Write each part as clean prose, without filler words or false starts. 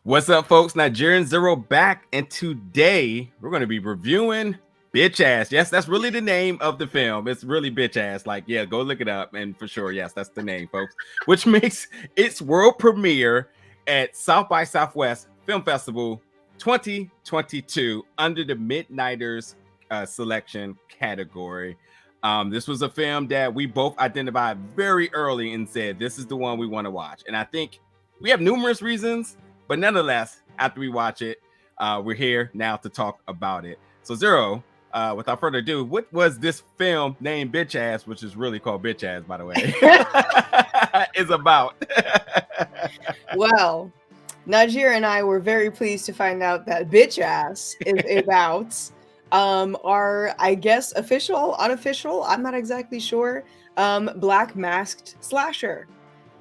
What's up, folks? Nigerian Zero back, and today we're going to be reviewing Bitch Ass. Yes, that's really the name of the film. It's really Bitch Ass. Like, yeah, go look it up, and for sure, yes, that's the name, folks. Which makes its world premiere at South by Southwest Film Festival 2022 under the Midnighters selection category. This was a film that we both identified very early and said, this is the one we want to watch. And I think we have numerous reasons, but nonetheless, after we watch it, we're here now to talk about it. So Zero, without further ado, what was this film named Bitch Ass, which is really called Bitch Ass, by the way, is about? Well, Najir and I were very pleased to find out that Bitch Ass is about our, I guess, official, unofficial, I'm not exactly sure, black masked slasher,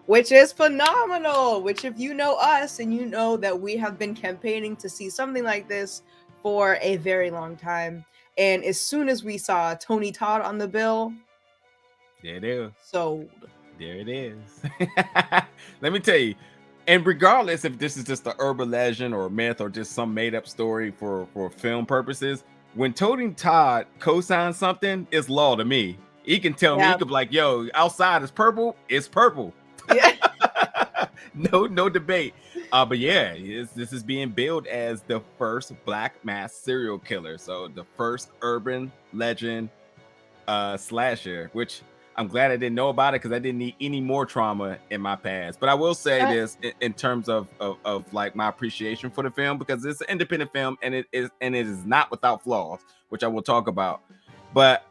which is phenomenal. Which, if you know us and you know that we have been campaigning to see something like this for a very long time, and as soon as we saw Tony Todd on the bill, there it is. Sold. There it is. Let me tell you, and regardless if this is just an urban legend or a myth or just some made-up story for film purposes, when Tony Todd co-signs something, it's law to me. He can tell me, he could be like, yo, outside is purple, it's purple. Yeah. no debate. But yeah, this is being billed as the first black mass serial killer. So the first urban legend slasher, which I'm glad I didn't know about it because I didn't need any more trauma in my past. But I will say this in terms of like my appreciation for the film, because it's an independent film and it is not without flaws, which I will talk about. But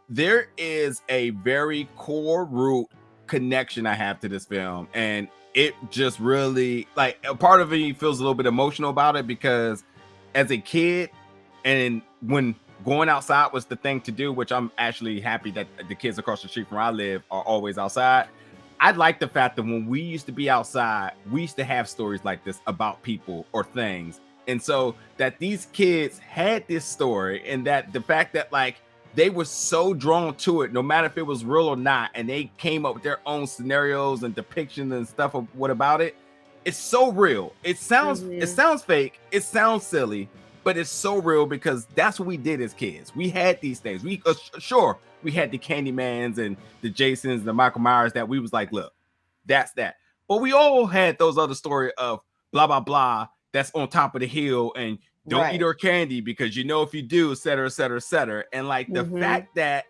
there is a very core root connection I have to this film, and it just really, like, a part of me feels a little bit emotional about it because as a kid, and when going outside was the thing to do, which I'm actually happy that the kids across the street from where I live are always outside. I like the fact that when we used to be outside, we used to have stories like this about people or things, and so that these kids had this story, and that the fact that, like, they were so drawn to it, no matter if it was real or not, and they came up with their own scenarios and depictions and stuff of what about it. It's so real. It sounds fake. It sounds silly, but it's so real because that's what we did as kids. We had these things. We sure we had the Candymans and the Jasons, the Michael Myers that we was like, look, that's that. But we all had those other story of blah blah blah that's on top of the hill and don't eat our candy because you know if you do, et cetera, et cetera, et cetera. And like the fact that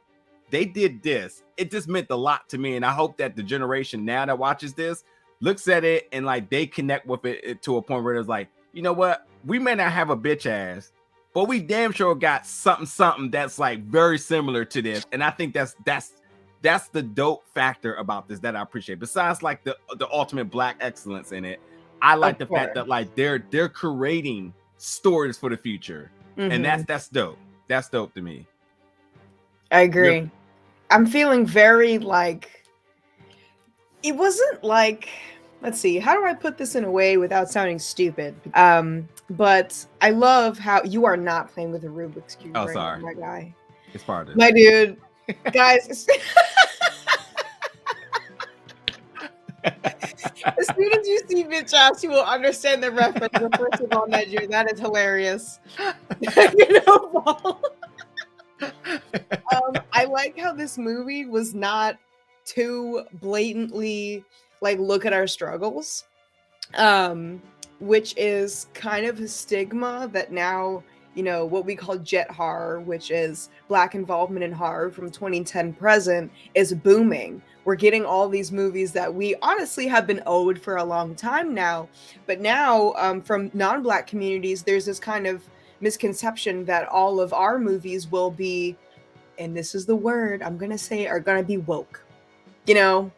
they did this, it just meant a lot to me. And I hope that the generation now that watches this looks at it and like they connect with it to a point where it's like, you know what? We may not have a bitch ass, but we damn sure got something that's like very similar to this. And I think that's the dope factor about this that I appreciate. Besides like the ultimate black excellence in it, I like the fact that like they're creating stories for the future, and that's dope. That's dope to me. I agree. I'm feeling very like, it wasn't like, let's see, how do I put this in a way without sounding stupid? But I love how you are not playing with a Rubik's Cube. Oh, sorry, my guy. It's part of it, my dude. Guys. As soon as you see Bitch Ass, you will understand the reference. First of all, Niger, that is hilarious. I like how this movie was not too blatantly like, look at our struggles, which is kind of a stigma that now, you know, what we call jet horror, which is black involvement in horror from 2010 present, is booming. We're getting all these movies that we honestly have been owed for a long time now. But now, from non-black communities, there's this kind of misconception that all of our movies will be, and this is the word I'm going to say, are going to be woke. You know?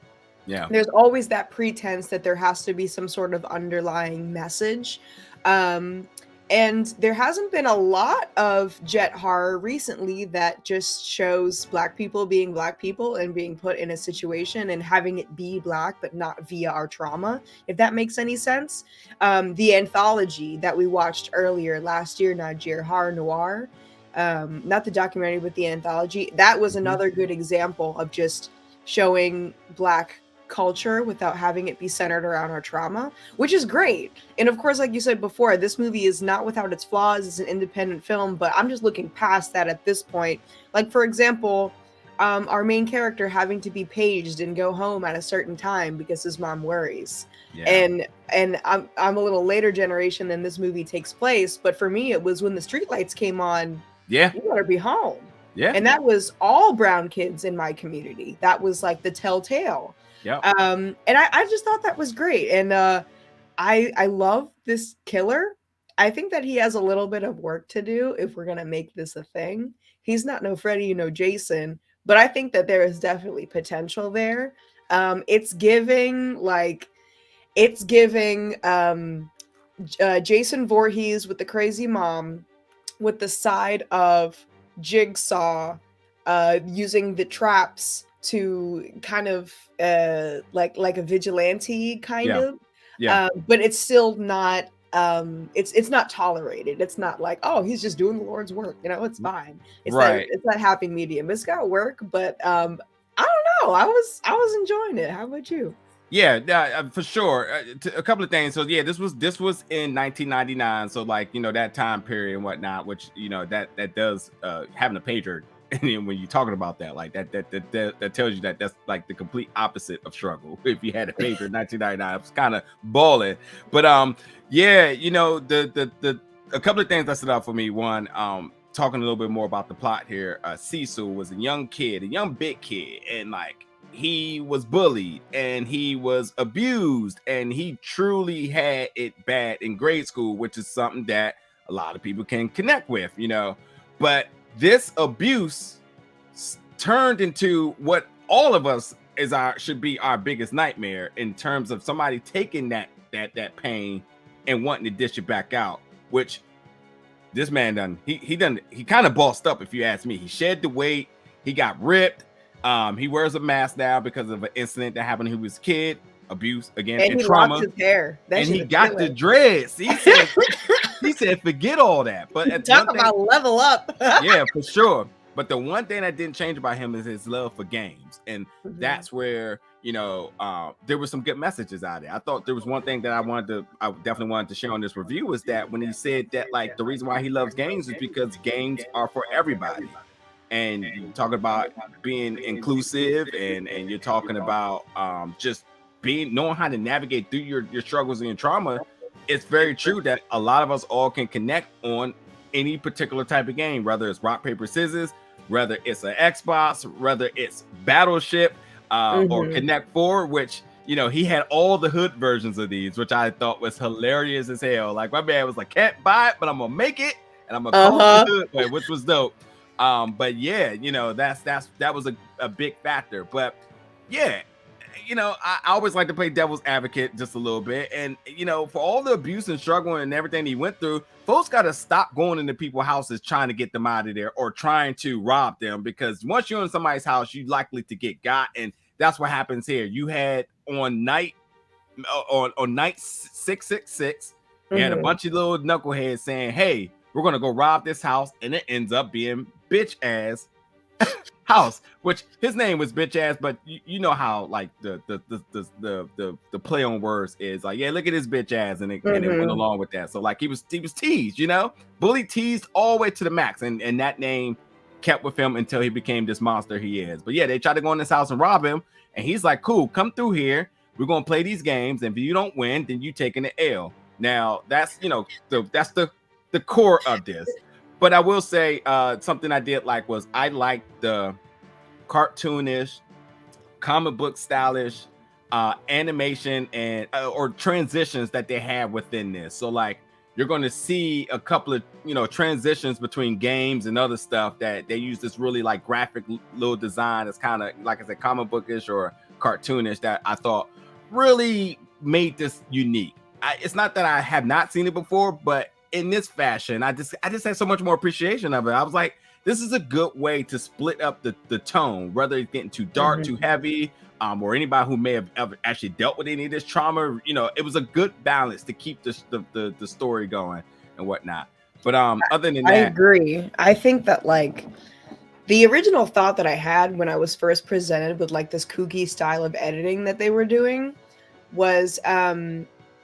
Yeah. There's always that pretense that there has to be some sort of underlying message. And there hasn't been a lot of jet horror recently that just shows black people being black people and being put in a situation and having it be black, but not via our trauma, if that makes any sense. The anthology that we watched earlier last year, Niger, Horror Noir, not the documentary, but the anthology, that was another good example of just showing black culture without having it be centered around our trauma, which is great. And of course, like you said before, this movie is not without its flaws. It's an independent film, but I'm just looking past that at this point. Like, for example, our main character having to be paged and go home at a certain time because his mom worries. Yeah. And I'm a little later generation than this movie takes place, but for me it was when the streetlights came on. Yeah. You better be home. Yeah. And that was all brown kids in my community. That was like the telltale. Yeah. And I just thought that was great. And I love this killer. I think that he has a little bit of work to do if we're gonna make this a thing. He's not no Freddy, no Jason, but I think that there is definitely potential there. It's giving Jason Voorhees with the crazy mom, with the side of Jigsaw using the traps to kind of like a vigilante kind of. Yeah. But it's still not it's not tolerated. It's not like, oh, he's just doing the Lord's work, it's fine. It's Right. it's that happy medium. It's got work, but I don't know. I was enjoying it. How about you? Yeah, for sure. A couple of things. So yeah, this was in 1999. So like, that time period and whatnot, which that does having a pager. And when you're talking about that, like that tells you that that's like the complete opposite of struggle. If you had a pager in 1999, it's kind of balling. But yeah, the a couple of things that stood out for me. One, talking a little bit more about the plot here. Cecil was a young big kid, and like he was bullied and he was abused, and he truly had it bad in grade school, which is something that a lot of people can connect with, but this abuse turned into what all of us should be our biggest nightmare, in terms of somebody taking that pain and wanting to dish it back out, which this man done. He kind of bossed up, if you ask me. He shed the weight, he got ripped. He wears a mask now because of an incident that happened when he was a kid. Abuse again, and trauma. Locked his hair. And he got the dreads. He said, forget all that. But talk about level up. Yeah, for sure. But the one thing that didn't change about him is his love for games, and that's where there were some good messages out there. I thought there was one thing that I definitely wanted to share on this review, was that when he said that like the reason why he loves games is because games are for everybody. And you're talking about being inclusive, and you're talking about just knowing how to navigate through your struggles and your trauma. It's very true that a lot of us all can connect on any particular type of game, whether it's rock, paper, scissors, whether it's an Xbox, whether it's Battleship, or Connect 4, which, he had all the hood versions of these, which I thought was hilarious as hell. Like, my man was like, can't buy it, but I'm going to make it, and I'm going to call it the hood, which was dope. But yeah, that was a big factor. But yeah, I always like to play devil's advocate just a little bit. And for all the abuse and struggle and everything he went through, folks got to stop going into people's houses trying to get them out of there or trying to rob them, because once you're in somebody's house, you're likely to get got. And that's what happens here. You had on night 666, you had a bunch of little knuckleheads saying, hey, we're gonna go rob this house, and it ends up being bitch ass house, which his name was bitch ass, but you know how like the play on words is like, yeah, look at his bitch ass, and it went along with that. So like he was teased, bully teased all the way to the max, and that name kept with him until he became this monster he is. But yeah, they tried to go in this house and rob him, and he's like, cool, come through here, we're gonna play these games, and if you don't win, then you taking the L. Now that's that's the core of this. But I will say something I did like was I liked the cartoonish, comic book stylish animation and or transitions that they have within this. So like you're going to see a couple of transitions between games and other stuff that they use this really like graphic little design that's kind of like I said comic bookish or cartoonish that I thought really made this unique. It's not that I have not seen it before, but in this fashion, I just had so much more appreciation of it. I was like, this is a good way to split up the tone, whether it's getting too dark, too heavy, or anybody who may have ever actually dealt with any of this trauma. It was a good balance to keep the story going and whatnot. But other than that, I agree. I think that like The original thought that I had when I was first presented with like this kooky style of editing that they were doing was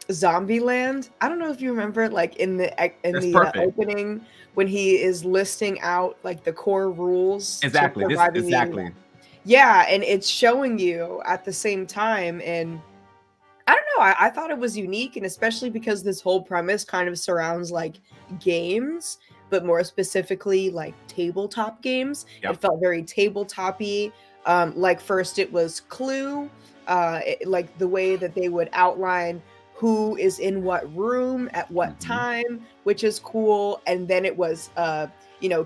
Zombieland. I don't know if you remember, like in That's the perfect. opening when he is listing out like the core rules to Exactly. This surviving the internet. exactly. Yeah, and it's showing you at the same time, and I don't know. I thought it was unique, and especially because this whole premise kind of surrounds like games, but more specifically like tabletop games. Yep. It felt very tabletop-y. Like first it was Clue, like the way that they would outline who is in what room at what Mhm. time, which is cool. And then it was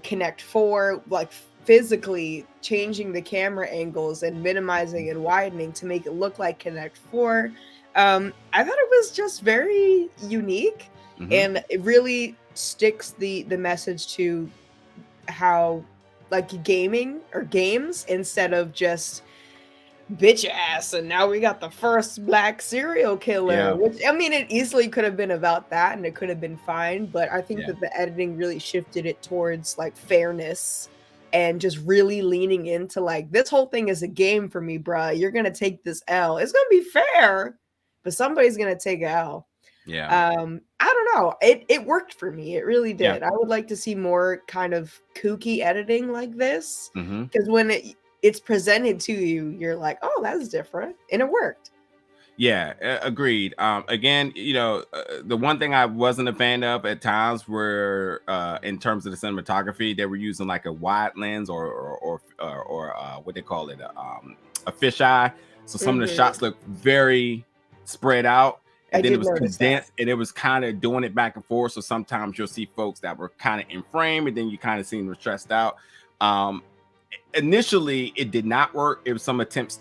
Connect Four, like physically changing the camera angles and minimizing and widening to make it look like Connect Four. I thought it was just very unique, Mhm. and it really sticks the message to how like gaming or games instead of just bitch ass and now we got the first black serial killer, Yeah. which I mean it easily could have been about that and it could have been fine, but I think Yeah. that the editing really shifted it towards like fairness and just really leaning into like this whole thing is a game for me, bruh. You're gonna take this L. It's gonna be fair, but somebody's gonna take a L. Yeah. I don't know. It worked for me. It really Yeah. did. I would like to see more kind of kooky editing like this Hmm. because when it's presented to you, you're like, oh, that's different, and it worked. Yeah, agreed. Again, the one thing I wasn't a fan of at times were, in terms of the cinematography, they were using like a wide lens or what they call it, a fisheye. So some of the Hmm. shots look very spread out, I and then it did was notice that. condensed, and it was kind of doing it back and forth. So sometimes you'll see folks that were kind of in frame, and then you kind of see them stressed out. Um, Initially it did not work. It was some attempts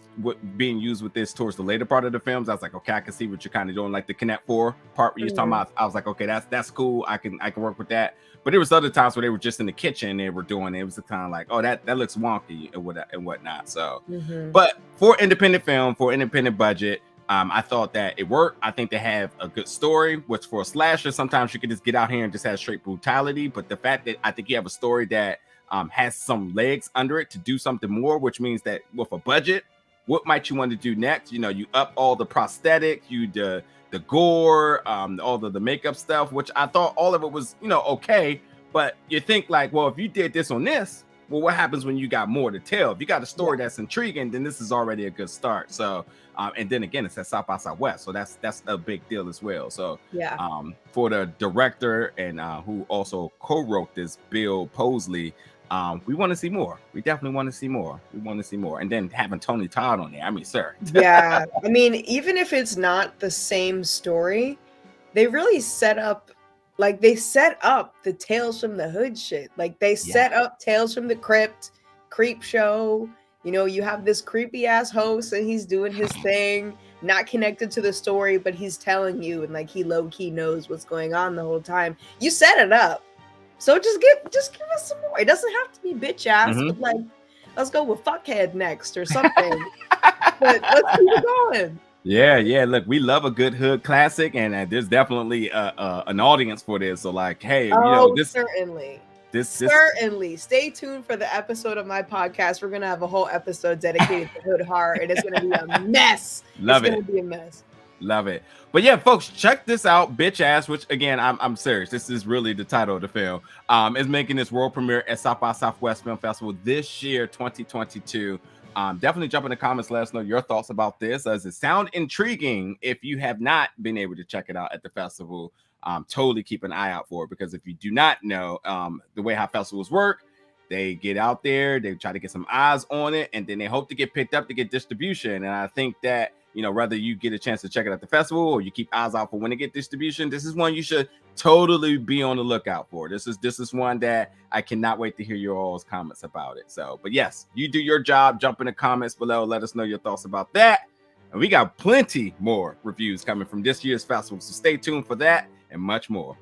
being used with this towards the later part of the films. I was like, okay, I can see what you're kind of doing, like the Connect Four part where you're talking Mhm. about. I was like, okay, that's cool. I can work with that. But there was other times where they were just in the kitchen, they were doing it. It was kind of like, oh, that looks wonky and whatnot. So, Mhm. but for independent film, for independent budget, I thought that it worked. I think they have a good story, which for a slasher, sometimes you could just get out here and just have straight brutality. But the fact that I think you have a story that has some legs under it to do something more, which means that with a budget, what might you want to do next? You up all the prosthetic, the gore, all the makeup stuff, which I thought all of it was, okay. But you think like, well, if you did this on this, well, what happens when you got more to tell? If you got a Yeah. story that's intriguing, then this is already a good start. So, and then again, it's at South by Southwest, so that's a big deal as well. So, Yeah. for the director and who also co-wrote this, Bill Posley, we want to see more. We definitely want to see more. We want to see more. And then having Tony Todd on there, I mean, sir. Yeah. I mean, even if it's not the same story, they really they set up the Tales from the Hood shit. Like they Yeah. set up Tales from the Crypt, Creep Show. You have this creepy ass host and he's doing his thing, not connected to the story, but he's telling you and like he low key knows what's going on the whole time. You set it up. So just give us some more. It doesn't have to be bitch ass, Mhm. but like let's go with fuckhead next or something. But let's keep it going. Yeah. Look, we love a good hood classic, and there's definitely an audience for this. So, like, hey, Oh, this, certainly. this, Certainly. Stay tuned for the episode of my podcast. We're going to have a whole episode dedicated to hood horror, and it's going to be a mess. It's love going it. to be a mess. Love it. But yeah, folks, check this out. Bitch Ass, which again, I'm serious. This is really the title of the film. Is making its world premiere at South by Southwest Film Festival this year, 2022. Definitely jump in the comments, let us know your thoughts about this. Does it sound intriguing? If you have not been able to check it out at the festival, totally keep an eye out for it, because if you do not know the way how festivals work, they get out there, they try to get some eyes on it, and then they hope to get picked up to get distribution. And I think that, whether you get a chance to check it at the festival or you keep eyes out for when they get distribution, this is one you should totally be on the lookout for. This is one that I cannot wait to hear your all's comments about it. So, but yes, you do your job. Jump in the comments below. Let us know your thoughts about that. And we got plenty more reviews coming from this year's festival. So stay tuned for that and much more.